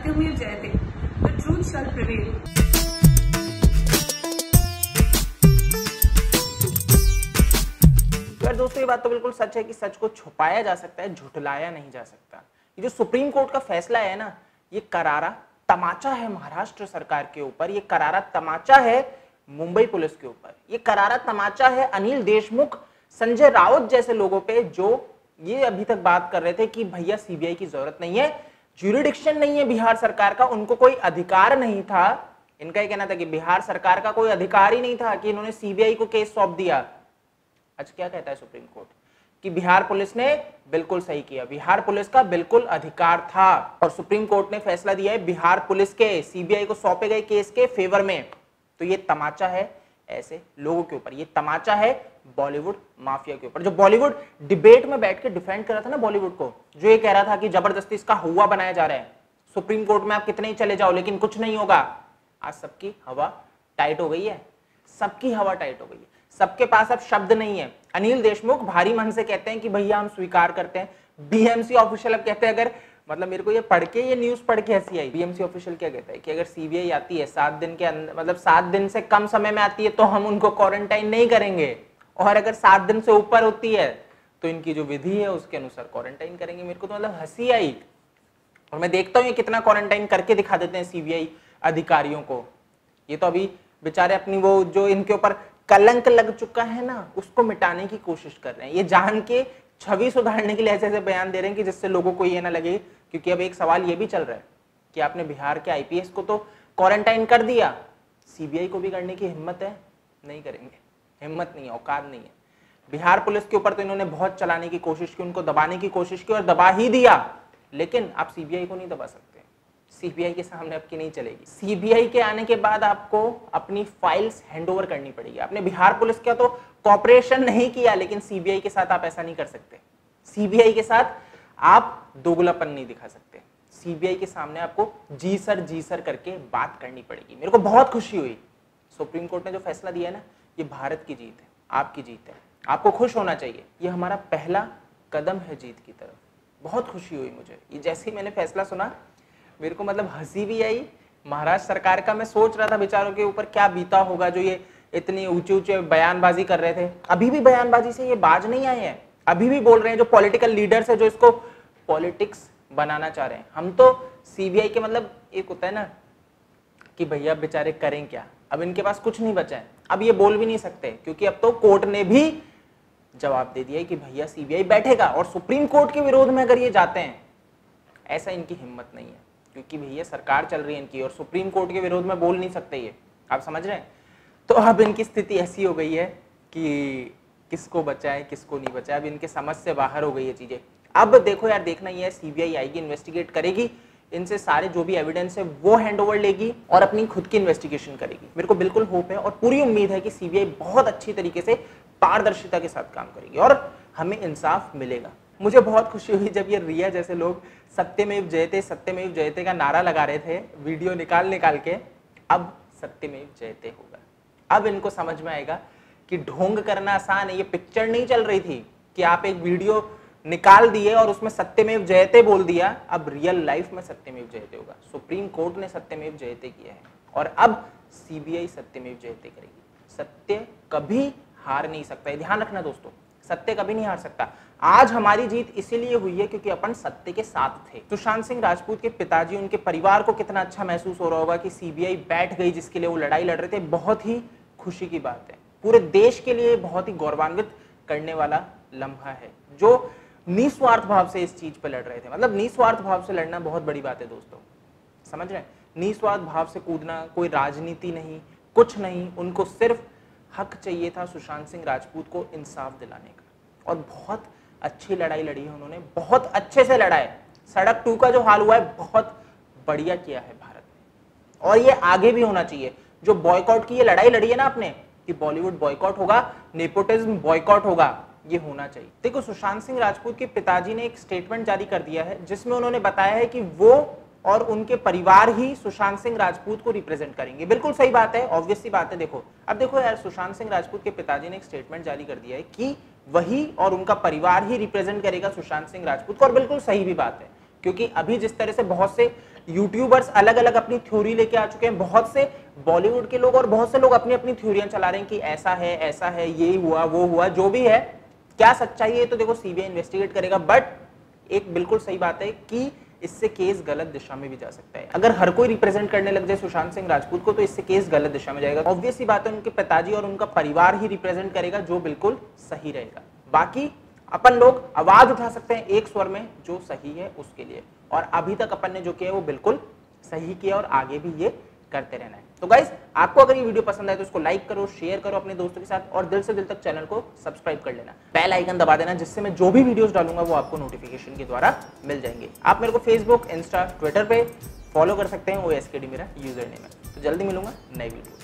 सत्यमेव जयते, the truth shell prevail. यार दोस्तों, ये बात तो बिल्कुल सच है कि सच को छुपाया जा सकता है, झुठलाया नहीं जा सकता। ये जो सुप्रीम कोर्ट का फैसला है ना, ये करारा तमाचा है महाराष्ट्र सरकार के ऊपर, ये करारा तमाचा है मुंबई पुलिस के ऊपर, ये करारा तमाचा है अनिल देशमुख, संजय राउत जैसे लोगों पे, जो ये अभी तक बात कर रहे थे कि भैया सीबीआई की जरूरत नहीं है, ज्यूरिडिक्शन नहीं है बिहार सरकार का, उनको कोई अधिकार नहीं था। इनका ये कहना था कि बिहार सरकार का कोई अधिकार ही नहीं था कि इन्होंने सीबीआई को केस सौंप दिया। आज क्या कहता है सुप्रीम कोर्ट कि बिहार पुलिस ने बिल्कुल सही किया, बिहार पुलिस का बिल्कुल अधिकार था, और सुप्रीम कोर्ट ने फैसला दिया है बिहार पुलिस के सीबीआई को सौंपे गए केस के फेवर में। तो ये तमाचा है ऐसे लोगों के ऊपर, ये तमाचा है बॉलीवुड माफिया के ऊपर, जो बॉलीवुड डिबेट में बैठ के डिफेंड कर रहा था ना बॉलीवुड को, जो ये कह रहा था कि जबरदस्ती इसका हुआ बनाया जा रहा है, सुप्रीम कोर्ट में आप कितने ही चले जाओ लेकिन कुछ नहीं होगा। आज सबकी हवा टाइट हो गई है, सबकी हवा टाइट हो गई है, सबके पास अब शब्द नहीं है। अनिल देशमुख भारी मन से कहते हैं कि भैया हम स्वीकार करते हैं। बीएमसी ऑफिशियल अब कहते हैं, अगर मतलब मेरे को ये पढ़ के, ये न्यूज पढ़ के हंसी आई, बीएमसी ऑफिशियल क्या कहता है कि अगर सीबीआई आती है 7 दिन के अंदर, मतलब 7 दिन से कम समय में आती है तो हम उनको क्वारंटाइन नहीं करेंगे, और अगर 7 दिन से ऊपर होती है तो इनकी जो विधि है उसके अनुसार क्वारंटाइन करेंगे। मेरे को तो मतलब हंसी आई, और मैं देखता हूँ ये कितना क्वारंटाइन करके दिखा देते हैं सीबीआई अधिकारियों को। ये तो अभी बेचारे अपनी वो जो इनके ऊपर कलंक लग चुका है ना, उसको मिटाने की कोशिश कर रहे हैं, ये जान के छवि सुधारने के लिए ऐसे ऐसे बयान दे रहे हैं कि जिससे लोगों को ये ना लगे। क्योंकि अब एक सवाल ये भी चल रहा है कि आपने बिहार के आईपीएस को तो क्वारंटाइन कर दिया, सीबीआई को भी करने की हिम्मत है? नहीं करेंगे, हिम्मत नहीं है, औकात नहीं है। बिहार पुलिस के ऊपर तो इन्होंने बहुत चलाने की कोशिश की, उनको दबाने की कोशिश की और दबा ही दिया, लेकिन आप सीबीआई को नहीं दबा सकते। सीबीआई के सामने आपकी नहीं चलेगी। सीबीआई के आने के बाद आपको अपनी फाइल्स हैंडओवर करनी पड़ेगी। आपने बिहार पुलिस का तो कॉपरेशन नहीं किया, लेकिन सीबीआई के साथ आप ऐसा नहीं कर सकते। सीबीआई के साथ आप दोगलापन नहीं दिखा सकते। सीबीआई के सामने आपको जी सर करके बात करनी पड़ेगी। मेरे को बहुत खुशी हुई, सुप्रीम कोर्ट ने जो फैसला दिया है ना, ये भारत की जीत है, आपकी जीत है, आपको खुश होना चाहिए। ये हमारा पहला कदम है जीत की तरफ। बहुत खुशी हुई मुझे, ये जैसे ही मैंने फैसला सुना मेरे को मतलब हंसी भी आई। महाराष्ट्र सरकार का मैं सोच रहा था बेचारों के ऊपर क्या बीता होगा, जो ये इतनी ऊंचे ऊंचे बयानबाजी कर रहे थे। अभी भी बयानबाजी से ये बाज नहीं आए हैं, अभी भी बोल रहे हैं जो पॉलिटिकल लीडर्स है, जो इसको पॉलिटिक्स बनाना चाह रहे हैं। हम तो सीबीआई के मतलब एक होता है ना कि भैया बेचारे करें क्या, अब इनके पास कुछ नहीं बचा है, अब ये बोल भी नहीं सकते, क्योंकि अब तो कोर्ट ने भी जवाब दे दिया कि भैया सीबीआई बैठेगा। और सुप्रीम कोर्ट के विरोध में अगर ये जाते हैं, ऐसा इनकी हिम्मत नहीं है, क्योंकि भैया सरकार चल रही है इनकी, और सुप्रीम कोर्ट के विरोध में बोल नहीं सकते ये, आप समझ रहे हैं। तो अब इनकी स्थिति ऐसी हो गई है कि किसको बचाए किसको नहीं बचाए, अब इनके समझ से बाहर हो गई है चीजें। अब देखो यार, देखना ही है, सीबीआई आएगी, इन्वेस्टिगेट करेगी, इनसे सारे जो भी एविडेंस है वो हैंडओवर लेगी और अपनी खुद की इन्वेस्टिगेशन करेगी। मेरे को बिल्कुल होप है और पूरी उम्मीद है कि सीबीआई बहुत अच्छी तरीके से पारदर्शिता के साथ काम करेगी और हमें इंसाफ मिलेगा। मुझे बहुत खुशी हुई जब ये रिया जैसे लोग सत्यमेव जयते का नारा लगा रहे थे वीडियो निकाल निकाल के। अब सत्यमेव जयते होगा, अब इनको समझ में आएगा कि ढोंग करना आसान है। ये पिक्चर नहीं चल रही थी कि आप एक वीडियो निकाल दिए और उसमें सत्यमेव जयते बोल दिया, अब रियल लाइफ में सत्यमेव जयते होगा। सुप्रीम कोर्ट ने सत्यमेव जयते किया है और अब सीबीआई सत्यमेव जयते करेगी। सत्य कभी हार नहीं सकता है, ध्यान रखना दोस्तों, सत्य कभी नहीं हार सकता। आज हमारी जीत इसीलिए हुई है क्योंकि अपन सत्य के साथ थे। सुशांत सिंह राजपूत के पिताजी, उनके परिवार को कितना अच्छा महसूस हो रहा होगा कि सीबीआई बैठ गई, जिसके लिए वो लड़ाई लड़ रहे थे। बहुत ही खुशी की बात है, पूरे देश के लिए बहुत ही गौरवान्वित करने वाला लम्हा है, जो निस्वार्थ भाव से इस चीज पर लड़ रहे थे। मतलब निस्वार्थ भाव से लड़ना बहुत बड़ी बात है दोस्तों, समझ रहे हैं। निस्वार्थ भाव से कूदना, कोई राजनीति नहीं, कुछ नहीं, उनको सिर्फ हक चाहिए था सुशांत सिंह राजपूत को इंसाफ दिलाने का। और बहुत अच्छी लड़ाई लड़ी है उन्होंने, बहुत अच्छे से लड़ा है। सड़क 2 का जो हाल हुआ है बहुत बढ़िया किया है भारत ने, और ये आगे भी होना चाहिए। जो बॉयकॉट की ये लड़ाई लड़ी है ना आपने, कि बॉलीवुड बॉयकॉट होगा, नेपोटिज्म बॉयकॉट होगा, ये होना चाहिए। देखो, सुशांत सिंह राजपूत के पिताजी ने एक स्टेटमेंट जारी कर दिया है जिसमें उन्होंने बताया है कि वो और उनके परिवार ही सुशांत सिंह राजपूत को रिप्रेजेंट करेंगे। बिल्कुल सही बात है, ऑब्वियस सी बात है। देखो, अब देखो यार, सुशांत सिंह राजपूत के पिताजी ने एक स्टेटमेंट जारी कर दिया है कि वही और उनका परिवार ही रिप्रेजेंट करेगा सुशांत सिंह राजपूत को, और बिल्कुल सही भी बात है, क्योंकि अभी जिस तरह से बहुत से यूट्यूबर्स अलग अलग अपनी थ्योरी लेके आ चुके हैं, बहुत से बॉलीवुड के लोग और बहुत से लोग अपनी अपनी थ्योरियां चला रहे हैं कि ऐसा है, ये हुआ वो हुआ, जो भी है क्या सच्चाई है तो देखो सीबीआई इन्वेस्टिगेट करेगा। बट एक बिल्कुल सही बात है कि इससे केस गलत दिशा में भी जा सकता है। अगर हर कोई रिप्रेजेंट करने लग जाए सुशांत सिंह राजपूत को तो इससे केस गलत दिशा में जाएगा। ऑब्वियस सी बात है, उनके पिताजी और उनका परिवार ही रिप्रेजेंट करेगा, जो बिल्कुल सही रहेगा। बाकी अपन लोग आवाज उठा सकते हैं एक स्वर में जो सही है उसके लिए, और अभी तक अपन ने जो किया है वो बिल्कुल सही किया और आगे भी ये करते रहना है। तो गाइस, आपको अगर ये वीडियो पसंद आए तो इसको लाइक करो, शेयर करो अपने दोस्तों के साथ, और दिल से दिल तक चैनल को सब्सक्राइब कर लेना, बेल आइकन दबा देना, जिससे मैं जो भी वीडियोस डालूंगा वो आपको नोटिफिकेशन के द्वारा मिल जाएंगे। आप मेरे को फेसबुक, इंस्टा, ट्विटर पे फॉलो कर सकते हैं, OSKD मेरा यूजर नेम है। तो जल्दी मिलूंगा नई वीडियो।